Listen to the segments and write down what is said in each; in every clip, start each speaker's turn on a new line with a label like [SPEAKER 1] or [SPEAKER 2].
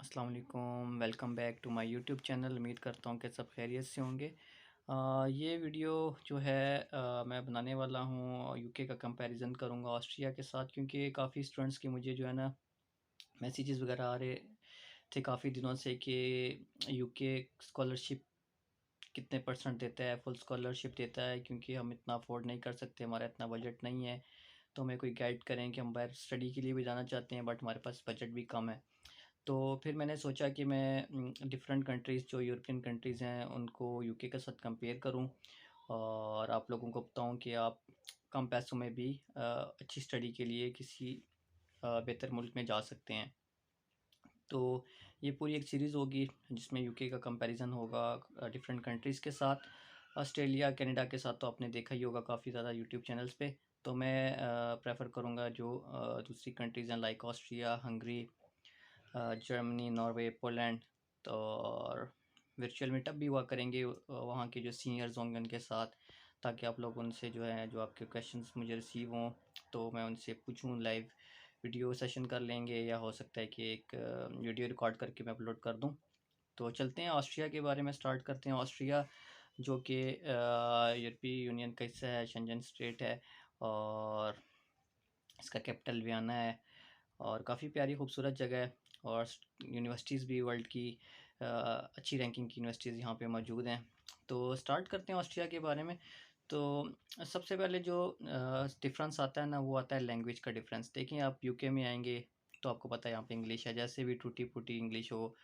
[SPEAKER 1] अस्सलाम वालेकुम, welcome back to my YouTube channel. उम्मीद करता हूँ कि सब खैरियत से होंगे। ये वीडियो जो है मैं बनाने वाला हूँ यूके का कंपैरिज़न करूँगा ऑस्ट्रिया के साथ, क्योंकि काफ़ी स्टूडेंट्स के मुझे जो है ना मैसेजेस वगैरह आ रहे थे काफ़ी दिनों से कि यूके स्कॉलरशिप कितने परसेंट देता है, फुल स्कॉलरशिप देता है, क्योंकि हम इतना अफोर्ड नहीं कर सकते, हमारा इतना बजट नहीं है। तो हमें कोई गाइड करें कि हम बाहर स्टडी के लिए भी जाना चाहते हैं बट हमारे पास बजट भी कम है। तो फिर मैंने सोचा कि मैं डिफरेंट कंट्रीज़ जो यूरोपियन कंट्रीज़ हैं उनको यूके के साथ कंपेयर करूं और आप लोगों को बताऊं कि आप कम पैसों में भी अच्छी स्टडी के लिए किसी बेहतर मुल्क में जा सकते हैं। तो ये पूरी एक सीरीज़ होगी जिसमें यूके का कंपैरिजन होगा डिफरेंट कंट्रीज़ के साथ। ऑस्ट्रेलिया कनाडा के साथ तो आपने देखा ही होगा काफ़ी ज़्यादा यूट्यूब चैनल्स पे। तो मैं प्रेफर करूँगा जो दूसरी कंट्रीज़ हैं like Austria, Hungary, Germany, Norway, Poland. तो और वर्चुअल मीटअप भी हुआ करेंगे वहाँ के जो सीनियर्स होंगे उनके साथ, ताकि आप लोग उनसे जो है जो आपके क्वेश्चंस मुझे रिसीव हों तो मैं उनसे पूछूं। लाइव वीडियो सेशन कर लेंगे या हो सकता है कि एक वीडियो रिकॉर्ड करके मैं अपलोड कर दूं। तो चलते हैं ऑस्ट्रिया के बारे में स्टार्ट करते हैं। ऑस्ट्रिया जो कि यूरोपीय यूनियन का हिस्सा है, शेंजन स्टेट है, और इसका कैपिटल वियना है और काफ़ी प्यारी खूबसूरत जगह है। और यूनिवर्सिटीज़ भी वर्ल्ड की अच्छी रैंकिंग की यूनिवर्सिटीज़ यहाँ पे मौजूद हैं। तो स्टार्ट करते हैं ऑस्ट्रिया के बारे में। तो सबसे पहले जो डिफरेंस आता है ना वो आता है लैंग्वेज का डिफरेंस। देखिए आप यूके में आएंगे तो आपको पता है यहाँ पे इंग्लिश है, जैसे भी टूटी फूटी इंग्लिश हो,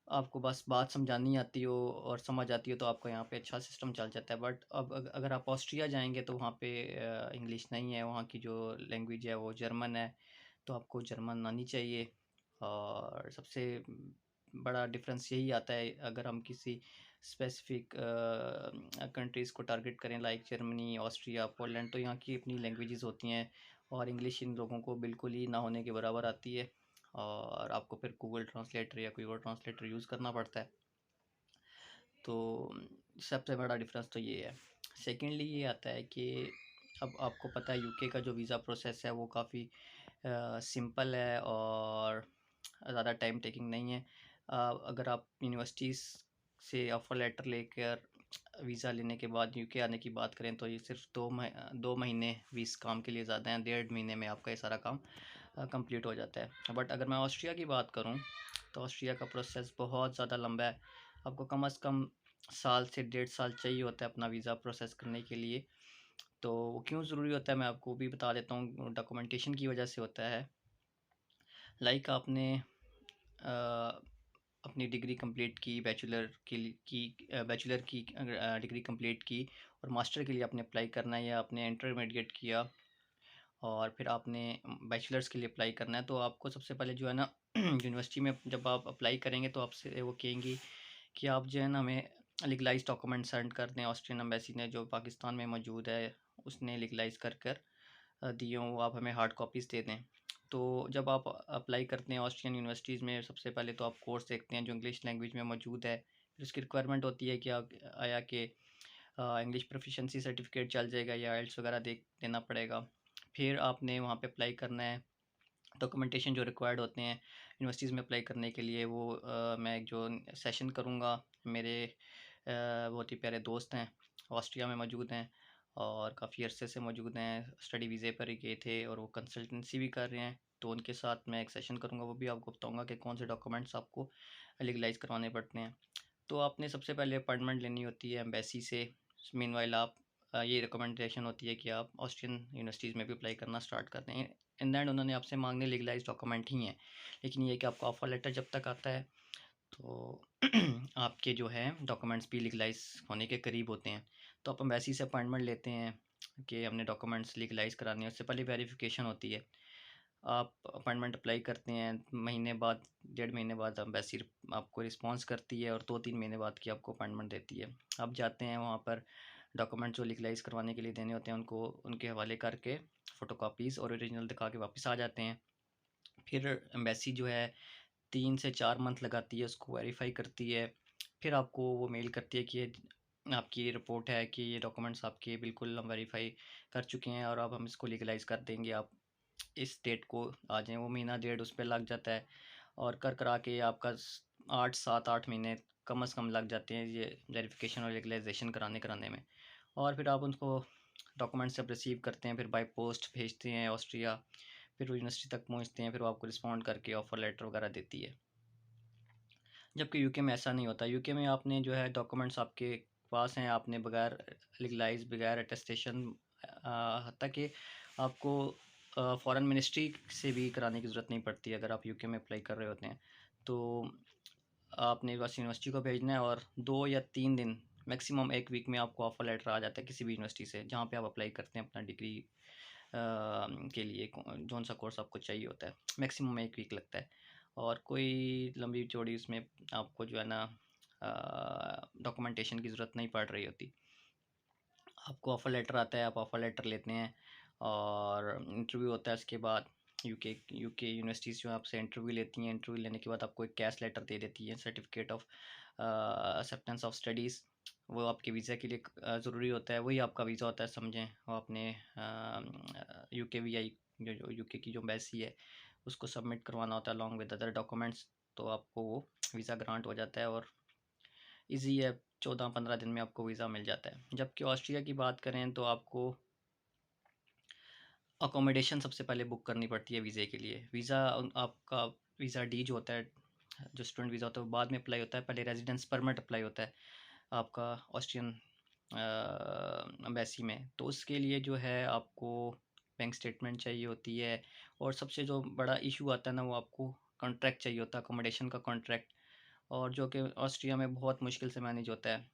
[SPEAKER 1] आपको बस बात समझानी आती हो और समझ आती हो तो आपका यहाँ पे अच्छा सिस्टम चल जाता है। बट अब अगर आप ऑस्ट्रिया जाएंगे तो वहाँ पे इंग्लिश नहीं है, वहाँ की जो लैंग्वेज है वो जर्मन है। तो आपको जर्मन आनी चाहिए। और सबसे बड़ा डिफरेंस यही आता है अगर हम किसी स्पेसिफिक कंट्रीज़ को टारगेट करें लाइक जर्मनी, ऑस्ट्रिया, पोलैंड, तो यहाँ की अपनी लैंग्वेजेस होती हैं और इंग्लिश इन लोगों को बिल्कुल ही ना होने के बराबर आती है और आपको फिर गूगल ट्रांसलेटर या कोई और ट्रांसलेटर यूज़ करना पड़ता है। तो सबसे बड़ा डिफरेंस तो ये है। सेकेंडली ये आता है कि अब आपको पता है यूके का जो वीज़ा प्रोसेस है वो काफ़ी सिंपल है और ज़्यादा टाइम टेकिंग नहीं है। अगर आप यूनिवर्सिटीज़ से ऑफ़र लेटर लेकर वीज़ा लेने के बाद यूके आने की बात करें तो ये सिर्फ 2 महीने वीस काम के लिए ज़्यादा हैं। 1.5 महीने में आपका ये सारा काम कंप्लीट हो जाता है। बट अगर मैं ऑस्ट्रिया की बात करूं तो ऑस्ट्रिया का प्रोसेस बहुत ज़्यादा लंबा है। आपको कम से कम साल से 1.5 साल चाहिए होता है अपना वीज़ा प्रोसेस करने के लिए। तो वो क्यों ज़रूरी होता है मैं आपको भी बता देता हूँ। डॉक्यूमेंटेशन की वजह से होता है। लाइक आपने अपनी डिग्री कंप्लीट की, बैचलर की डिग्री कंप्लीट की और मास्टर के लिए आपने अप्लाई करना है, या आपने इंटरमीडिएट किया और फिर आपने बैचलर्स के लिए अप्लाई करना है। तो आपको सबसे पहले जो है ना यूनिवर्सिटी में जब आप अप्लाई करेंगे तो आपसे वो कहेंगी कि आप जो है ना हमें लीगलाइज डॉक्यूमेंट सेंड कर दें। ऑस्ट्रियन एम्बेसी ने जो पाकिस्तान में मौजूद है उसने लीगलाइज कर दिए हों, वो आप हमें हार्ड कॉपीज़ दे दें। तो जब आप अप्लाई करते हैं ऑस्ट्रियन यूनिवर्सिटीज़ में, सबसे पहले तो आप कोर्स देखते हैं जो इंग्लिश लैंग्वेज में मौजूद है। फिर उसकी रिक्वायरमेंट होती है कि आप आया कि इंग्लिश प्रोफिशिएंसी सर्टिफिकेट चल जाएगा या आइल्स वगैरह देना पड़ेगा। फिर आपने वहाँ पे अप्लाई करना है। डॉक्यूमेंटेशन जो रिक्वायर्ड होते हैं यूनिवर्सिटीज़ में अप्लाई करने के लिए वो मैं एक जो सेशन करूँगा। मेरे बहुत ही प्यारे दोस्त हैं, ऑस्ट्रिया में मौजूद हैं और काफ़ी अरसे से मौजूद हैं, स्टडी वीज़े पर ही गए थे और वो कंसल्टेंसी भी कर रहे हैं। तो उनके साथ मैं एक सेशन करूँगा, वो भी आपको बताऊँगा कि कौन से डॉक्यूमेंट्स आपको लीगलाइज़ करवाने पड़ते हैं। तो आपने सबसे पहले अपॉइंटमेंट लेनी होती है एम्बेसी से। मीनवाइल आप ये रिकमेंडेशन होती है कि आप ऑस्ट्रियन यूनिवर्सिटीज़ में भी अप्लाई करना स्टार्ट कर दें। इन द एंड उन्होंने आपसे मांगने लीगलाइज डॉक्यूमेंट ही हैं, लेकिन ये कि आपका ऑफर लेटर जब तक आता है तो आपके जो है डॉक्यूमेंट्स भी लीगलाइज होने के करीब होते हैं। तो आप एम्बेसी से अपॉइंटमेंट लेते हैं कि हमने डॉक्यूमेंट्स लीगलाइज कराने हैं, उससे पहले वेरिफिकेशन होती है। आप अपॉइंटमेंट अप्लाई करते हैं, महीने बाद, 1.5 महीने बाद एम्बेसी आपको रिस्पॉन्स करती है और 2-3 महीने बाद की आपको अपॉइंटमेंट देती है। आप जाते हैं वहाँ पर, डॉक्यूमेंट जो लीगलाइज करवाने के लिए देने होते हैं उनको उनके हवाले करके फ़ोटोकॉपीज़ और ओरिजिनल दिखा के वापस आ जाते हैं। फिर एम्बेसी जो है 3 से 4 मंथ लगाती है, उसको वेरीफाई करती है। फिर आपको वो मेल करती है कि ये आपकी ये रिपोर्ट है कि ये डॉक्यूमेंट्स आपके बिल्कुल हम वेरीफाई कर चुके हैं और अब हम इसको लीगलाइज कर देंगे, आप इस डेट को आ जाएँ। वो महीना डेढ़ उस पे लग जाता है और कर करा के आपका 8 7 8 महीने कम से कम लग जाते हैं ये वेरिफिकेशन और लेगलाइजेशन कराने में। और फिर आप उनको डॉक्यूमेंट सब रिसीव करते हैं, फिर बाय पोस्ट भेजते हैं ऑस्ट्रिया, फिर वो यूनिवर्सिटी तक पहुंचते हैं, फिर वो आपको रिस्पॉन्ड करके ऑफ़र लेटर वगैरह देती है। जबकि यूके में ऐसा नहीं होता। यूके में आपने जो है डॉक्यूमेंट्स आपके पास हैं, आपने बगैर लीगलाइज बगैर अटेस्टेशन हत्ता कि आपको फॉरेन मिनिस्ट्री से भी कराने की ज़रूरत नहीं पड़ती अगर आप यूके में अप्लाई कर रहे होते हैं। तो आपने बस यूनिवर्सिटी को भेजना है और 2 या 3 दिन मैक्सिमम 1 वीक में आपको ऑफ़र लेटर आ जाता है किसी भी यूनिवर्सिटी से जहाँ पे आप अप्लाई करते हैं अपना डिग्री के लिए जौन सा कोर्स आपको चाहिए होता है। मैक्सिमम 1 वीक लगता है और कोई लंबी चौड़ी उसमें आपको जो है ना डॉक्यूमेंटेशन की ज़रूरत नहीं पड़ रही होती। आपको ऑफ़र लेटर आता है, आप ऑफ़र लेटर लेते हैं और इंटरव्यू होता है। उसके बाद यूके यूनिवर्सिटीज़ जो आपसे इंटरव्यू लेती हैं, इंटरव्यू लेने के बाद आपको एक कैश लेटर दे देती है, certificate of acceptance of studies. वो आपके वीज़ा के लिए ज़रूरी होता है, वही आपका वीज़ा होता है समझें। वो आपने यूके वीआई जो यूके की जो एम्बेसी है उसको सबमिट करवाना होता है अलॉन्ग विद अदर डॉक्यूमेंट्स, तो आपको वो वीज़ा ग्रांट हो जाता है और ईज़ी है, 14 15 दिन में आपको वीज़ा मिल जाता है। जबकि ऑस्ट्रिया की बात करें तो आपको अकोमोडेशन सबसे पहले बुक करनी पड़ती है वीज़े के लिए। वीज़ा आपका वीज़ा डी जो होता है, जो स्टूडेंट वीज़ा होता है वो बाद में अप्लाई होता है, पहले रेजिडेंस परमिट अप्लाई होता है आपका ऑस्ट्रियन एम्बेसी में। तो उसके लिए जो है आपको बैंक स्टेटमेंट चाहिए होती है और सबसे जो बड़ा इशू आता है ना वो आपको कॉन्ट्रैक्ट चाहिए होता है, अकोमोडेशन का कॉन्ट्रैक्ट, और जो कि ऑस्ट्रिया में बहुत मुश्किल से मैनेज होता है।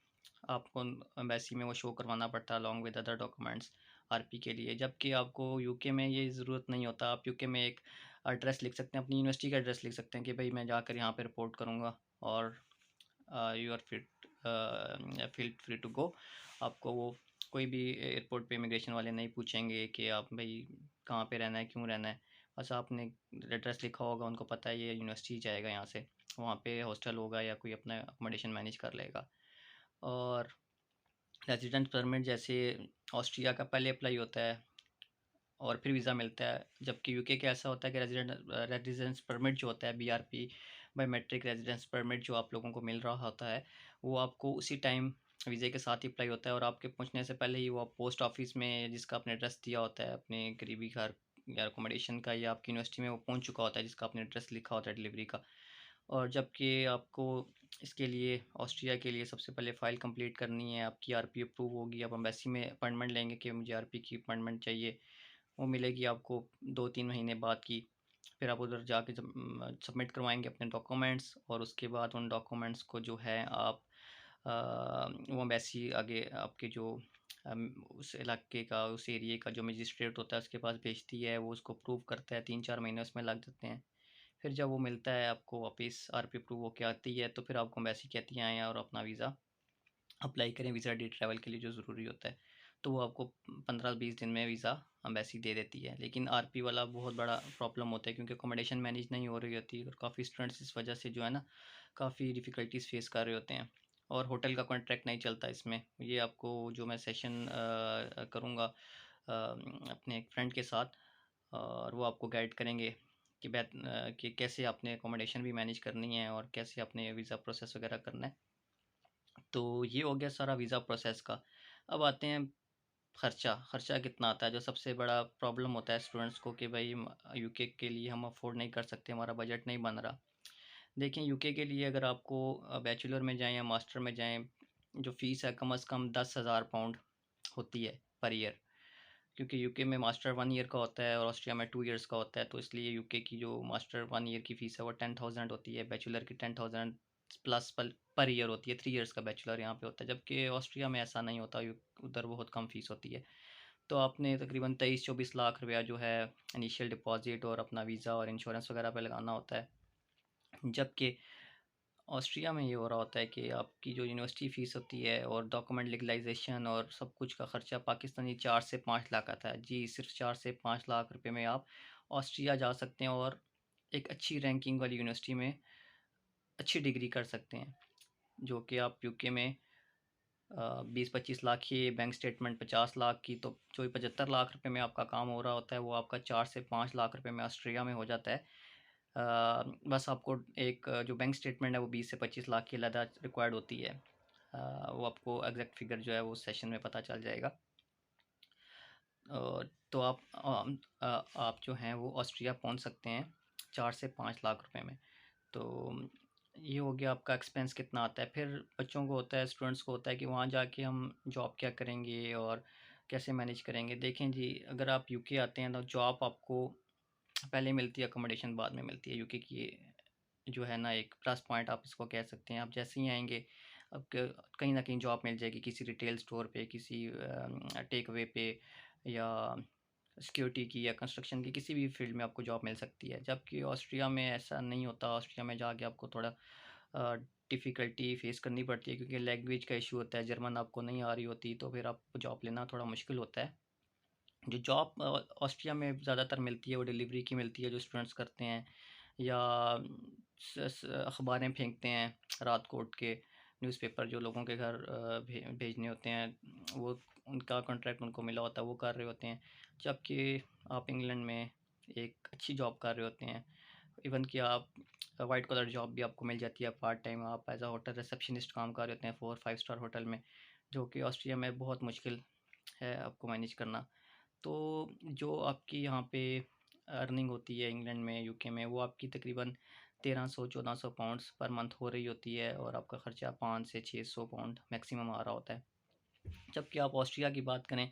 [SPEAKER 1] आपको एम्बेसी में वो शो करवाना पड़ता है along with other documents RP के लिए। जबकि आपको यूके में ये ज़रूरत नहीं होता। आप यूके में एक एड्रेस लिख सकते हैं, अपनी यूनिवर्सिटी का एड्रेस लिख सकते हैं कि भाई मैं जाकर यहाँ पे रिपोर्ट करूँगा और you are feel free to go. आपको वो कोई भी एयरपोर्ट पे इमिग्रेशन वाले नहीं पूछेंगे कि आप भाई कहाँ पे रहना है, क्यों रहना है। बस आपने एड्रेस लिखा होगा, उनको पता है ये यूनिवर्सिटी जाएगा यहाँ से, वहाँ पे हॉस्टल होगा या कोई अपना अकोमोडेशन मैनेज कर लेगा। और रेजिडेंट परमिट जैसे ऑस्ट्रिया का पहले अप्लाई होता है और फिर वीज़ा मिलता है। जबकि यूके का ऐसा होता है कि रेजिडेंस परमिट जो होता है बीआरपी, बायोमेट्रिक रेजिडेंस परमिट, जो आप लोगों को मिल रहा होता है वो आपको उसी टाइम वीज़े के साथ ही अप्लाई होता है और आपके पहुंचने से पहले ही वो आप पोस्ट ऑफिस में जिसका आपने एड्रेस दिया होता है अपने करीबी घर या अकोमोडेशन का या आपकी यूनिवर्सिटी में, वो पहुंच चुका होता है जिसका आपने एड्रेस लिखा होता है डिलीवरी का। और जबकि आपको इसके लिए ऑस्ट्रिया के लिए सबसे पहले फ़ाइल कंप्लीट करनी है, आपकी आरपी अप्रूव होगी, आप एम्बेसी में अपॉइंटमेंट लेंगे कि मुझे आरपी की अपॉइंटमेंट चाहिए, वो मिलेगी आपको 2 3 महीने बाद की। फिर आप उधर जाके जब सबमिट करवाएंगे अपने डॉक्यूमेंट्स और उसके बाद उन डॉक्यूमेंट्स को जो है आप वो एम्बेसी आगे आपके जो उस इलाके का, उस एरिए का जो मजिस्ट्रेट होता है उसके पास भेजती है, वो उसको अप्रूव करता है। 3 4 महीने उसमें लग जाते हैं। फिर जब वो मिलता है आपको वापस आरपी अप्रूव होके आती है तो फिर आपको एम्बेसी कहती है आएँ और अपना वीज़ा अप्लाई करें, वीज़ा डी ट्रैवल के लिए जो ज़रूरी होता है। तो वो आपको 15 20 दिन में वीज़ा एम्बेसी दे देती है। लेकिन आरपी वाला बहुत बड़ा प्रॉब्लम होता है क्योंकि अकोमोडेशन मैनेज नहीं हो रही होती और काफ़ी स्टूडेंट्स इस वजह से जो है ना काफ़ी डिफ़िकल्टीज फेस कर रहे होते हैं और होटल का कॉन्ट्रैक्ट नहीं चलता इसमें। ये आपको जो मैं सेशन करूँगा अपने एक फ्रेंड के साथ, और वो आपको गाइड करेंगे कि कि कैसे आपने अकोमोडेशन भी मैनेज करनी है और कैसे आपने वीज़ा प्रोसेस वगैरह करना है। तो ये हो गया सारा वीज़ा प्रोसेस का। अब आते हैं खर्चा कितना आता है, जो सबसे बड़ा प्रॉब्लम होता है स्टूडेंट्स को कि भाई यूके के लिए हम अफोर्ड नहीं कर सकते, हमारा बजट नहीं बन रहा। देखिए यूके के लिए अगर आपको बैचलर में जाएँ या मास्टर में जाएँ, जो फ़ीस है कम से कम 10,000 पाउंड होती है पर ईयर। क्योंकि यूके में मास्टर 1 ईयर का होता है और ऑस्ट्रिया में 2 ईयर्स का होता है, तो इसलिए यूके की जो मास्टर 1 ईयर की फ़ीस है वो 10,000 होती है, बैचलर की 10,000 प्लस पर ईयर होती है। 3 ईयर्स का बैचलर यहाँ पे होता है, जबकि ऑस्ट्रिया में ऐसा नहीं होता। उधर बहुत कम फ़ीस होती है। तो आपने तकरीबन 23 24 लाख रुपया जो है इनिशियल डिपॉजिट और अपना वीज़ा और इंश्योरेंस वगैरह पे लगाना होता है। जबकि ऑस्ट्रिया में ये हो रहा होता है कि आपकी जो यूनिवर्सिटी फ़ीस होती है और डॉक्यूमेंट लीगलाइजेशन और सब कुछ का ख़र्चा पाकिस्तानी 4 से 5 लाख आता है। जी, सिर्फ 4 से 5 लाख रुपए में आप ऑस्ट्रिया जा सकते हैं और एक अच्छी रैंकिंग वाली यूनिवर्सिटी में अच्छी डिग्री कर सकते हैं। जो कि आप यूके में 20 25 लाख की बैंक स्टेटमेंट 50 लाख की, तो जो 75 लाख रुपए में आपका काम हो रहा होता है वो आपका 4 से 5 लाख रुपए में ऑस्ट्रिया में हो जाता है। बस आपको एक जो बैंक स्टेटमेंट है वो 20 से 25 लाख की अलग रिक्वायर्ड होती है। वो आपको एग्जैक्ट फिगर जो है वो सेशन में पता चल जाएगा। तो आप जो हैं वो ऑस्ट्रिया पहुंच सकते हैं 4 से 5 लाख रुपए में। तो ये हो गया आपका एक्सपेंस कितना आता है। फिर बच्चों को होता है, स्टूडेंट्स को होता है कि वहाँ जाके हम जॉब क्या करेंगे और कैसे मैनेज करेंगे। देखें जी, अगर आप यूके आते हैं तो जॉब आपको पहले मिलती है, अकोमोडेशन बाद में मिलती है। यूके की ये जो है ना एक प्लस पॉइंट आप इसको कह सकते हैं। आप जैसे ही आएंगे अब कहीं ना कहीं जॉब मिल जाएगी, किसी रिटेल स्टोर पे, किसी टेक अवे पे, या सिक्योरिटी की या कंस्ट्रक्शन की, किसी भी फील्ड में आपको जॉब मिल सकती है। जबकि ऑस्ट्रिया में ऐसा नहीं होता। ऑस्ट्रिया में जाके आपको थोड़ा डिफ़िकल्टी फ़ेस करनी पड़ती है, क्योंकि लैंग्वेज का इशू होता है। जर्मन आपको नहीं आ रही होती तो फिर आपको जॉब लेना थोड़ा मुश्किल होता है। जो जॉब ऑस्ट्रिया में ज़्यादातर मिलती है वो डिलीवरी की मिलती है, जो स्टूडेंट्स करते हैं, या अखबारें फेंकते हैं रात को उठ के। न्यूज़पेपर जो लोगों के घर भेजने होते हैं, वो उनका कॉन्ट्रैक्ट उनको मिला होता है, वो कर रहे होते हैं। जबकि आप इंग्लैंड में एक अच्छी जॉब कर रहे होते हैं। इवन कि आप वाइट कॉलर जॉब भी आपको मिल जाती है पार्ट टाइम। आप एज अ होटल रिसेप्शनिस्ट काम कर रहे होते हैं 4-5 स्टार होटल में, जो कि ऑस्ट्रिया में बहुत मुश्किल है आपको मैनेज करना। तो जो आपकी यहाँ पे अर्निंग होती है इंग्लैंड में, यूके में, वो आपकी तकरीबन 1300-1400 पाउंड्स पर मंथ हो रही होती है, और आपका ख़र्चा 5 से 600 पाउंड मैक्सिमम आ रहा होता है। जबकि आप ऑस्ट्रिया की बात करें,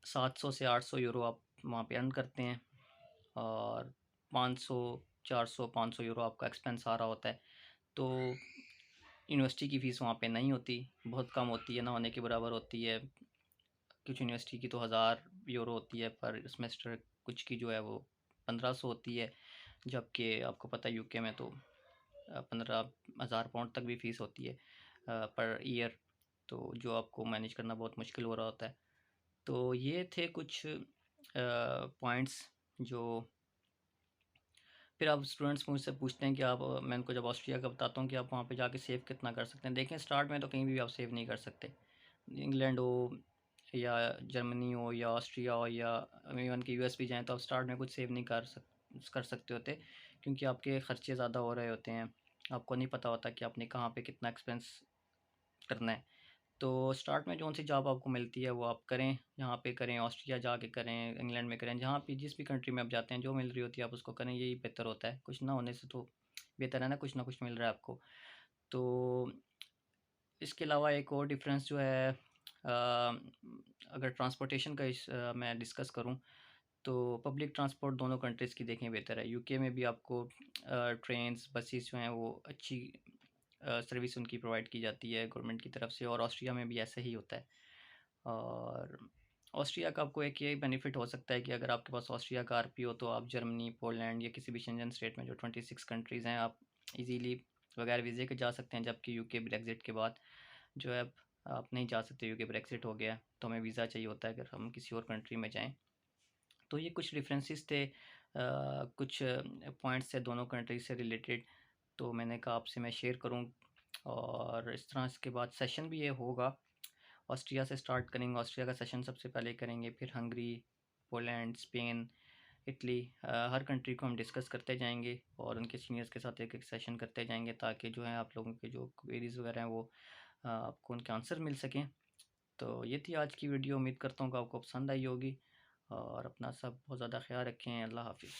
[SPEAKER 1] 700 से 800 यूरो आप वहाँ पे अर्न करते हैं, और 500, 400, 500 यूरो आपका एक्सपेंस आ रहा होता है। तो यूनिवर्सिटी की फ़ीस वहाँ पे नहीं होती, बहुत कम होती है, ना होने के बराबर होती है। कुछ यूनिवर्सिटी की तो 1000 यूरो होती है पर सेमेस्टर, कुछ की जो है वो 1500 होती है। जबकि आपको पता है यूके में तो 15,000 पाउंड तक भी फ़ीस होती है पर ईयर। तो जो आपको मैनेज करना बहुत मुश्किल हो रहा होता है। तो ये थे कुछ पॉइंट्स जो फिर आप स्टूडेंट्स मुझसे पूछते हैं कि आप मैं उनको जब ऑस्ट्रिया का बताता हूँ कि आप वहाँ पे जाके सेव कितना कर सकते हैं। देखें, स्टार्ट में तो कहीं भी आप सेव नहीं कर सकते। इंग्लैंड हो या जर्मनी हो या ऑस्ट्रिया हो या इवन कि यूएस भी जाएँ, तो आप स्टार्ट में कुछ सेव नहीं कर सकते होते, क्योंकि आपके खर्चे ज़्यादा हो रहे होते हैं। आपको नहीं पता होता कि आपने कहाँ पे कितना एक्सपेंस करना है। तो स्टार्ट में जौन सी जॉब आपको मिलती है वो आप करें, यहाँ पे करें, ऑस्ट्रिया जाके करें, इंग्लैंड में करें, जहाँ भी जिस भी कंट्री में आप जाते हैं जो मिल रही होती है आप उसको करें, यही बेहतर होता है। कुछ ना होने से तो बेहतर है ना कुछ मिल रहा है आपको। तो इसके अलावा एक और डिफरेंस जो है, अगर ट्रांसपोर्टेशन का मैं डिस्कस करूँ, तो पब्लिक ट्रांसपोर्ट दोनों कंट्रीज़ की देखें बेहतर है। यूके में भी आपको ट्रेन्स, बसेस जो हैं वो अच्छी सर्विस उनकी प्रोवाइड की जाती है गवर्नमेंट की तरफ से, और ऑस्ट्रिया में भी ऐसा ही होता है। और ऑस्ट्रिया का आपको एक ये बेनिफिट हो सकता है कि अगर आपके पास ऑस्ट्रिया का आरपी हो, तो आप जर्मनी, पोलैंड या किसी भी शेंजन स्टेट में जो 26 कंट्रीज़ हैं, आप इजीली बगैर वीज़े के जा सकते हैं। जबकि यूके ब्रेग्जिट के बाद जो है, अब आप नहीं जा सकते। यूके ब्रेग्जिट हो गया तो हमें वीज़ा चाहिए होता है अगर हम किसी और कंट्री में जाएँ। तो ये कुछ डिफरेंसेस थे, कुछ पॉइंट्स थे दोनों कंट्री से रिलेटेड, तो मैंने कहा आपसे मैं शेयर करूं। और इस तरह इसके बाद सेशन भी ये होगा, ऑस्ट्रिया से स्टार्ट करेंगे। ऑस्ट्रिया का सेशन सबसे पहले करेंगे, फिर हंगरी, पोलैंड, स्पेन, इटली, हर कंट्री को हम डिस्कस करते जाएंगे और उनके सीनियर्स के साथ एक एक सेशन करते जाएंगे, ताकि जो है आप लोगों के जो क्वेरीज़ वगैरह हैं वो आपको उनके आंसर मिल सकें। तो ये थी आज की वीडियो, उम्मीद करता हूँ कि आपको पसंद आई होगी। और अपना सब बहुत ज़्यादा ख्याल रखें। अल्लाह हाफिज़।